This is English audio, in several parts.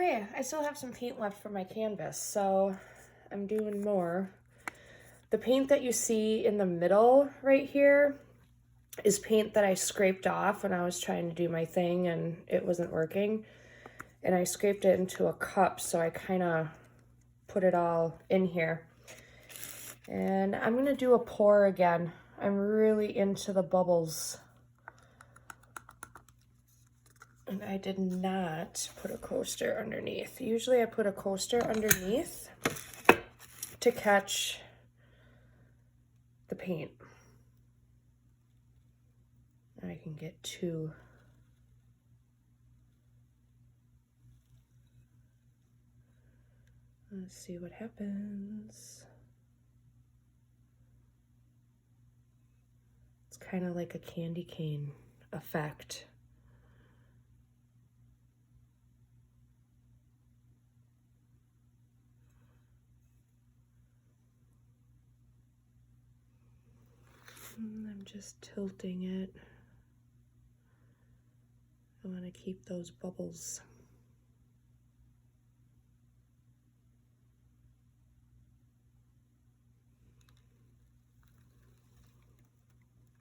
Okay, I still have some paint left for my canvas, so I'm doing more. The paint that you see in the middle right here is paint that I scraped off when I was trying to do my thing and it wasn't working. And I scraped it into a cup, so I kind of put it all in here. And I'm gonna do a pour again. I'm really into the bubbles. And I did not put a coaster underneath. Usually I put a coaster underneath to catch the paint. I can get two. Let's see what happens. It's kind of like a candy cane effect. I'm just tilting it. I want to keep those bubbles.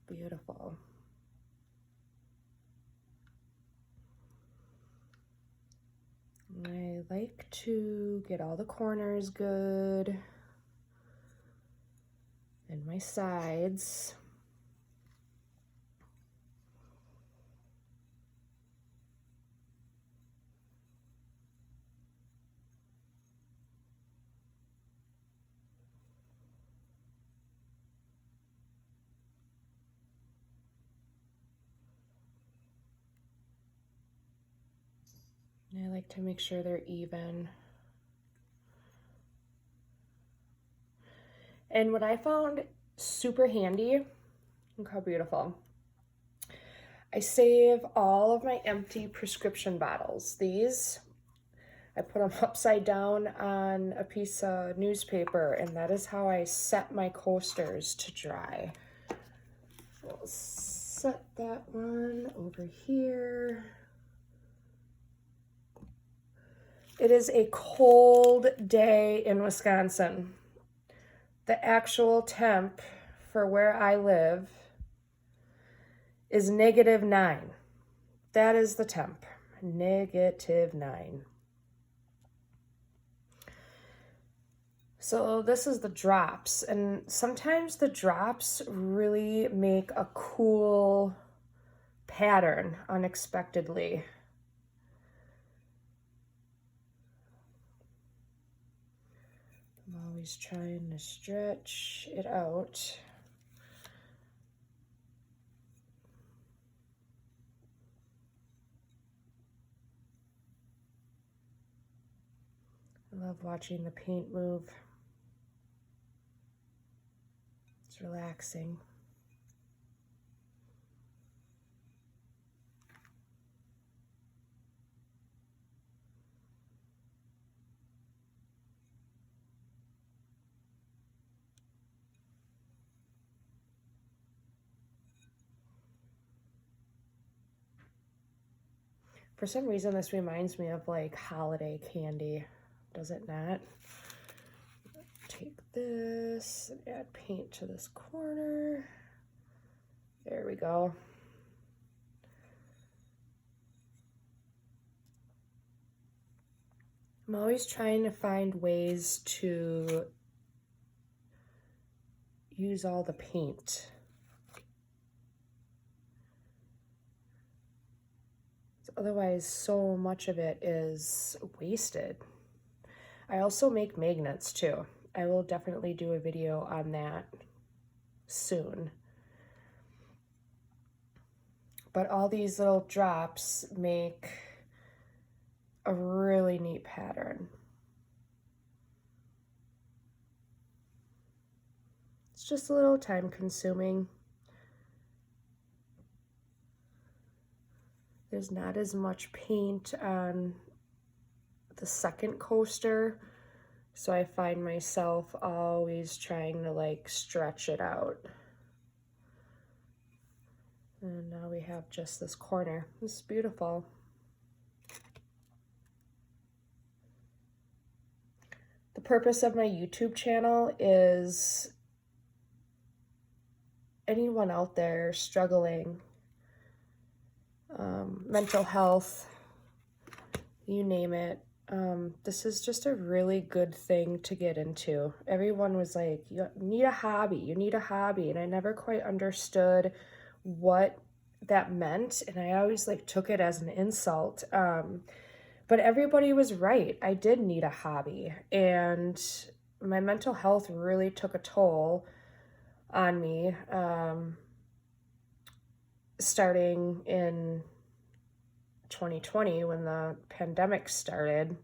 Beautiful. I like to get all the corners good and my sides. And I like to make sure they're even. And what I found super handy, look how beautiful. I save all of my empty prescription bottles. These, I put them upside down on a piece of newspaper, and that is how I set my coasters to dry. We'll set that one over here. It is a cold day in Wisconsin. The actual temp for where I live is -9. That is the temp, -9. So this is the drops, and sometimes the drops really make a cool pattern unexpectedly. I'm always trying to stretch it out. I love watching the paint move. It's relaxing. For some reason, this reminds me of like holiday candy, does it not? Take this and add paint to this corner. There we go. I'm always trying to find ways to use all the paint. Otherwise, so much of it is wasted. I also make magnets too. I will definitely do a video on that soon. But all these little drops make a really neat pattern. It's just a little time consuming. There's not as much paint on the second coaster, so I find myself always trying to like stretch it out. And now we have just this corner. It's beautiful. purpose of my YouTube channel is anyone out there struggling, mental health, you name it. This is just a really good thing to get into. Everyone was like, you need a hobby, you need a hobby. And I never quite understood what that meant. And I always like took it as an insult. But everybody was right. I did need a hobby. And my mental health really took a toll on me, starting in 2020 when the pandemic started.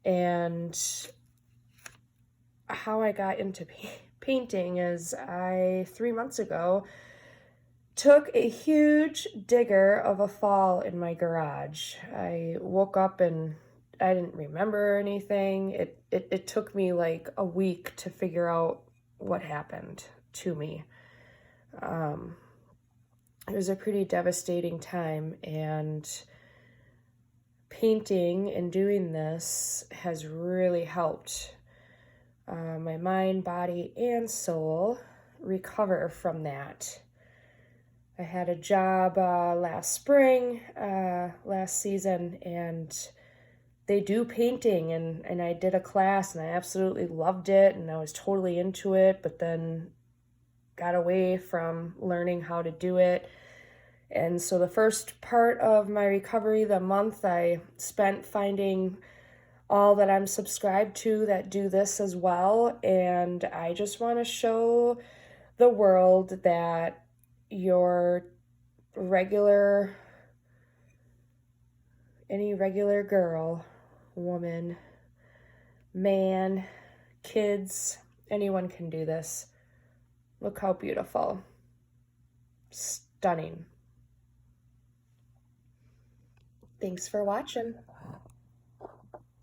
And how I got into painting is 3 months ago took a huge digger of a fall in my garage. I woke up and I didn't remember anything. It took me like a week to figure out what happened to me. It was a pretty devastating time, and painting and doing this has really helped my mind, body, and soul recover from that. I had a job last spring, last season, and they do painting, and I did a class, and I absolutely loved it, and I was totally into it, but then got away from learning how to do it. And so the first part of my recovery, the month, I spent finding all that I'm subscribed to that do this as well. And I just want to show the world that your any regular girl, woman, man, kids, anyone can do this. Look how beautiful. Stunning. Thanks for watching.